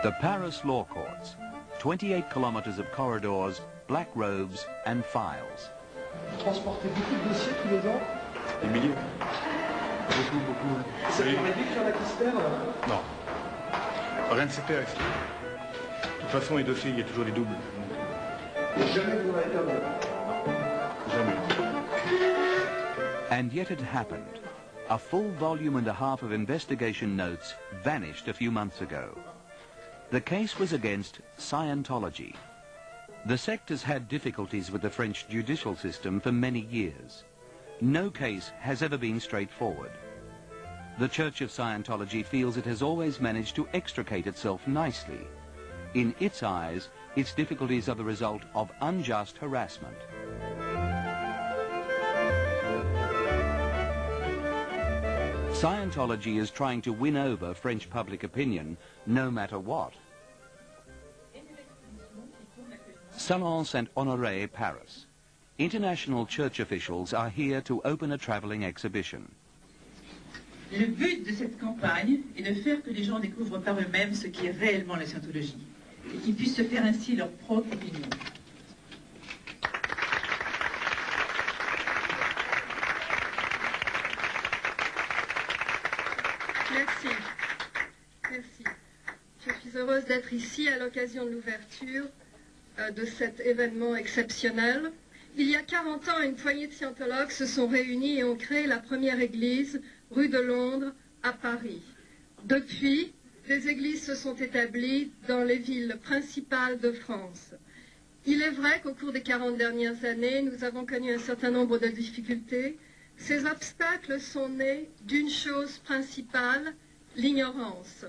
The Paris Law Courts, 28 kilometers of corridors, black robes and files. Transportez beaucoup de dossiers tous les ans? Des milliers. Beaucoup. Ça vous aurait dit qu'il y en a qui se perdent? Non. Rien ne se perd ici. De toute façon, les dossiers, il y a toujours des doubles. Et jamais vous n'avez perdu? Jamais. And yet it happened. A full volume and a half of investigation notes vanished a few months ago. The case was against Scientology. The sect has had difficulties with the French judicial system for many years. No case has ever been straightforward. The Church of Scientology feels it has always managed to extricate itself nicely. In its eyes, its difficulties are the result of unjust harassment. Scientology is trying to win over French public opinion, no matter what. Salon Saint-Honoré, Paris. International church officials are here to open a traveling exhibition. Le but de cette campagne est de faire que les gens découvrent par eux-mêmes ce qu'est réellement la Scientologie et qu'ils puissent se faire ainsi leur propre opinion. Merci. Je suis heureuse d'être ici à l'occasion de l'ouverture de cet événement exceptionnel. Il y a 40 ans, une poignée de scientologues se sont réunis et ont créé la première église rue de Londres à Paris. Depuis, des églises se sont établies dans les villes principales de France. Il est vrai qu'au cours des 40 dernières années, nous avons connu un certain nombre de difficultés. Ces obstacles sont nés d'une chose principale, l'ignorance.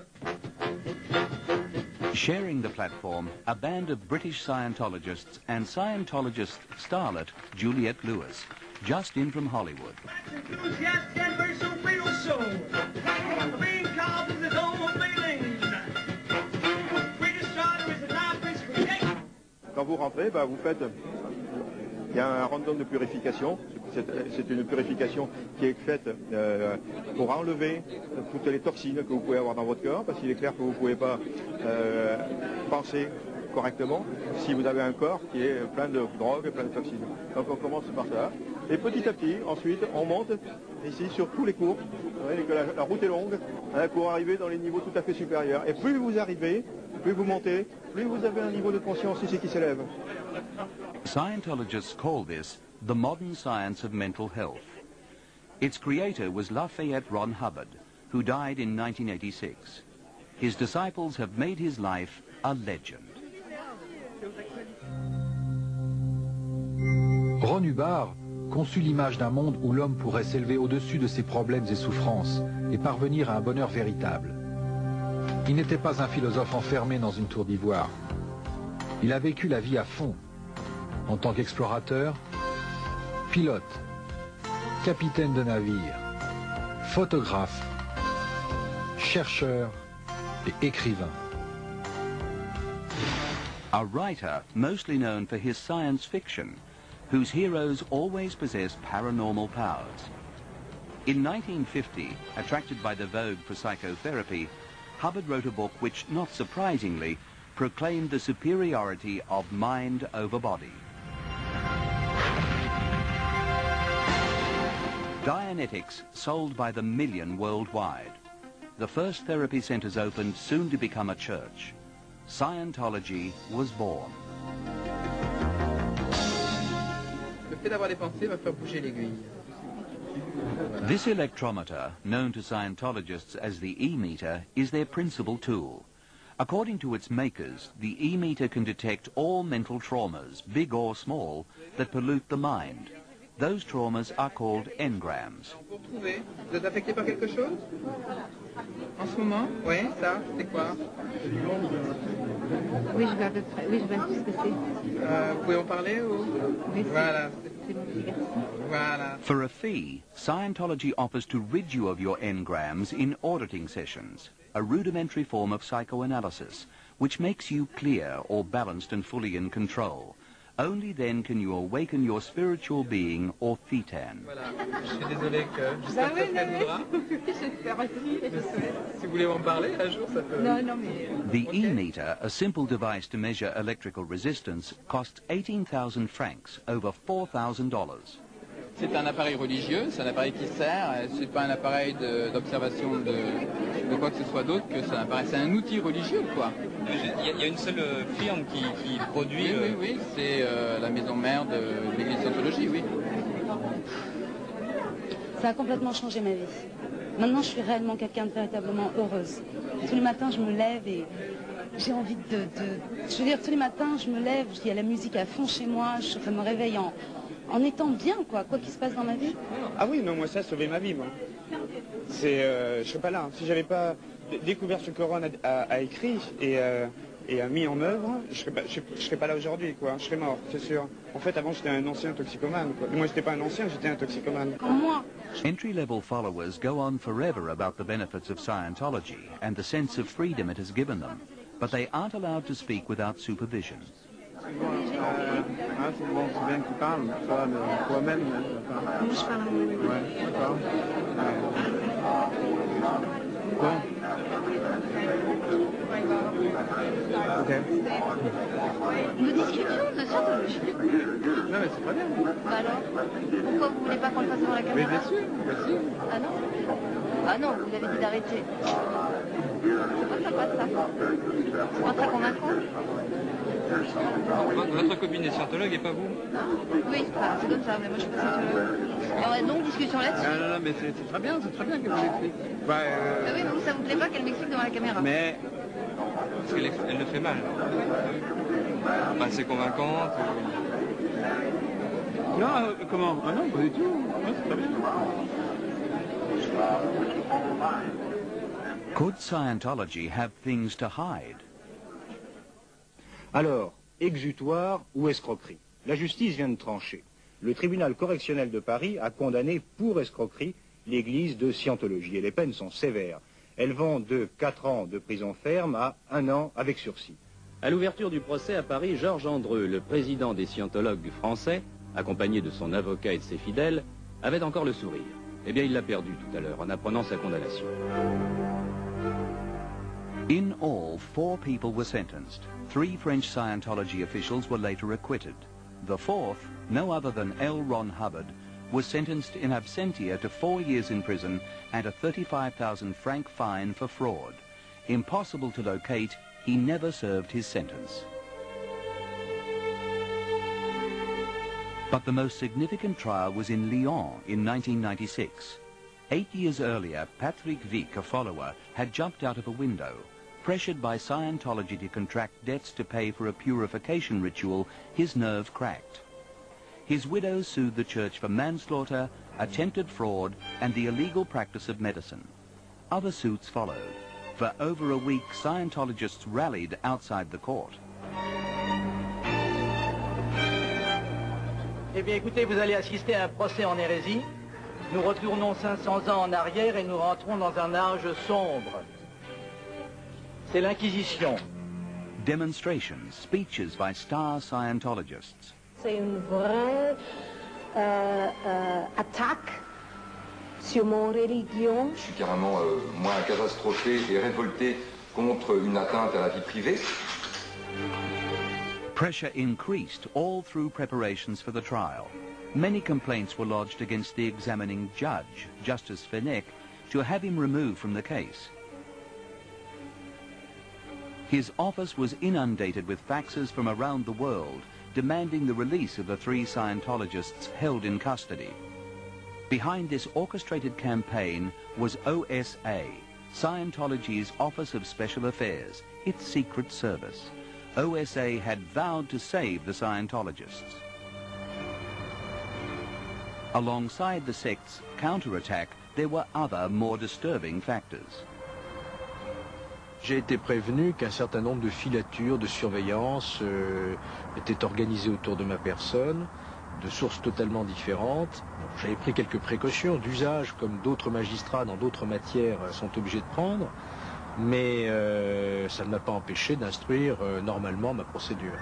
Sharing the platform, a band of British Scientologists and Scientologist starlet Juliette Lewis, just in from Hollywood. Quand vous rentrez, vous faites... Il y a un random de purification. C'est une purification qui est faite pour enlever toutes les toxines que vous pouvez avoir dans votre corps, parce qu'il est clair que vous ne pouvez pas penser correctement si vous avez un corps qui est plein de drogue, plein de toxines. Donc on commence par ça. Et petit à petit, ensuite, on monte ici sur tous les cours. Vous voyez que la route est longue pour arriver dans les niveaux tout à fait supérieurs. Et plus vous arrivez, plus vous montez, plus vous avez un niveau de conscience ici qui s'élève. Scientologists call this the modern science of mental health. Its creator was Lafayette Ron Hubbard, who died in 1986. His disciples have made his life a legend. Ron Hubbard conçut l'image d'un monde où l'homme pourrait s'élever au-dessus de ses problèmes et souffrances et parvenir à un bonheur véritable. Il n'était pas un philosophe enfermé dans une tour d'ivoire. Il a vécu la vie à fond, en tant qu'explorateur, pilote, capitaine de navire, photographe, chercheur et écrivain. A writer mostly known for his science fiction, whose heroes always possess paranormal powers. In 1950, attracted by the vogue for psychotherapy, Hubbard wrote a book which, not surprisingly, proclaimed the superiority of mind over body. Dianetics sold by the million worldwide. The first therapy centers opened, soon to become a church. Scientology was born. Le fait d'avoir des pensées va faire bouger l'aiguille. This electrometer, known to Scientologists as the E-meter, is their principal tool. According to its makers, the E-meter can detect all mental traumas, big or small, that pollute the mind. Those traumas are called engrams. Vous êtes affecté par quelque chose? En ce moment? Oui, ça, c'est quoi? Oui, je vois à peu près. Oui, je vois tout ce que c'est. Vous pouvez en parler ou? Oui, voilà. C'est mon petit garçon. Voilà. For a fee, Scientology offers to rid you of your engrams in auditing sessions, a rudimentary form of psychoanalysis, which makes you clear or balanced and fully in control. Only then can you awaken your spiritual being or thetan. Voilà, je suis désolé que je suis pas très drap. Si vous voulez en parler un jour, ça peut... Non, non, mais... The e-meter, a simple device to measure electrical resistance, costs 18,000 francs, over $4,000. C'est un appareil religieux, c'est un appareil qui sert, c'est pas un appareil d'observation de quoi que ce soit d'autre que c'est un appareil, c'est un outil religieux quoi. Il y a une seule firme qui produit... Oui, c'est la maison mère de l'église de Scientologie, oui. Ça a complètement changé ma vie. Maintenant, je suis réellement quelqu'un de véritablement heureuse. Tous les matins, je me lève et j'ai envie Je veux dire, tous les matins, je me lève, il y a la musique à fond chez moi, je me réveille en étant bien, quoi qu'il se passe dans ma vie. Ah oui, non, moi, ça a sauvé ma vie, moi. Je serais pas là. Si j'avais pas découvert ce que Ron a écrit et a mis en œuvre, je serais pas là aujourd'hui, quoi. Je serais mort, c'est sûr. En fait, avant, j'étais un ancien toxicomane, quoi. Moi, j'étais pas un ancien, j'étais un toxicomane. Comme moi. Entry-level followers go on forever about the benefits of Scientology and the sense of freedom it has given them, but they aren't allowed to speak without supervision. C'est bon, c'est bien que tu parles, toi-même. Je parle en même temps. Ouais, d'accord. Bon. Ok. Nous discutions de Scientologie. Non, mais c'est pas bien. Bah alors, pourquoi vous voulez pas qu'on le fasse devant la caméra? Mais bien sûr. Ah non? Ah non, vous avez dit d'arrêter. C'est pas ça. C'est pas très convaincant. Votre copine est scientologue et pas vous? Oui, c'est comme ça, mais moi je suis pas scientologue. Il y aurait donc discussion là-dessus. Non, mais c'est très bien qu'elle vous l'explique. Ah oui, mais vous, ça vous plaît pas qu'elle m'explique devant la caméra? Mais... Parce qu'elle le fait mal. Pas assez convaincante. Non, comment? Ah non, pas du tout. Non, c'est très bien. Could Scientology have things to hide? Alors, exutoire ou escroquerie? La justice vient de trancher. Le tribunal correctionnel de Paris a condamné pour escroquerie l'église de Scientologie. Et les peines sont sévères. Elles vont de 4 ans de prison ferme à 1 an avec sursis. À l'ouverture du procès à Paris, Georges Andreu, le président des scientologues français, accompagné de son avocat et de ses fidèles, avait encore le sourire. Eh bien, il l'a perdu tout à l'heure en apprenant sa condamnation. In all, 4 people were sentenced. 3 French Scientology officials were later acquitted. The 4th, no other than L. Ron Hubbard, was sentenced in absentia to 4 years in prison and a 35,000 franc fine for fraud. Impossible to locate, he never served his sentence. But the most significant trial was in Lyon in 1996. 8 years earlier, Patrick Vic, a follower, had jumped out of a window. Pressured by Scientology to contract debts to pay for a purification ritual, his nerve cracked. His widow sued the church for manslaughter, attempted fraud, and the illegal practice of medicine. Other suits followed. For over a week, Scientologists rallied outside the court. Eh bien, écoutez, vous allez assister à un procès en hérésie. Nous retournons 500 ans en arrière et nous rentrons dans un âge sombre. C'est l'Inquisition. Demonstrations, speeches by star Scientologists. C'est une vraie attaque sur mon religion. Je suis carrément moins catastrophé et révolté contre une atteinte à la vie privée. Pressure increased all through preparations for the trial. Many complaints were lodged against the examining judge, Justice Fenech, to have him removed from the case. His office was inundated with faxes from around the world demanding the release of the 3 Scientologists held in custody. Behind this orchestrated campaign was OSA, Scientology's Office of Special Affairs, its secret service. OSA had vowed to save the Scientologists. Alongside the sect's counterattack, there were other more disturbing factors. J'ai été prévenu qu'un certain nombre de filatures de surveillance étaient organisées autour de ma personne, de sources totalement différentes. J'avais pris quelques précautions d'usage, comme d'autres magistrats dans d'autres matières sont obligés de prendre, mais ça ne m'a pas empêché d'instruire normalement ma procédure.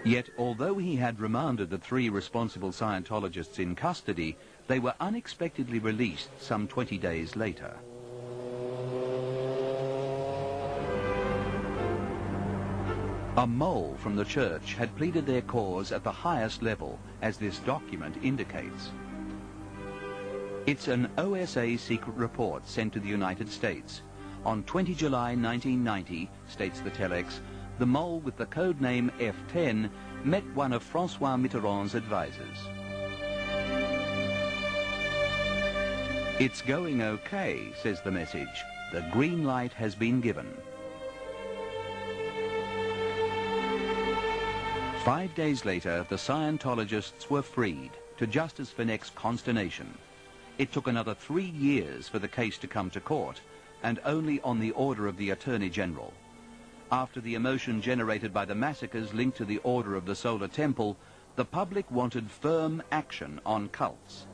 Yet, although he had remanded the 3 responsible Scientologists in custody, they were unexpectedly released some 20 days later. A mole from the church had pleaded their cause at the highest level, as this document indicates. It's an OSA secret report sent to the United States. On 20 July 1990, states the telex, the mole with the code name F10 met one of François Mitterrand's advisors. It's going okay, says the message. The green light has been given. 5 days later, the Scientologists were freed, to Justice Venek's consternation. It took another 3 years for the case to come to court, and only on the order of the Attorney General. After the emotion generated by the massacres linked to the Order of the Solar Temple, the public wanted firm action on cults.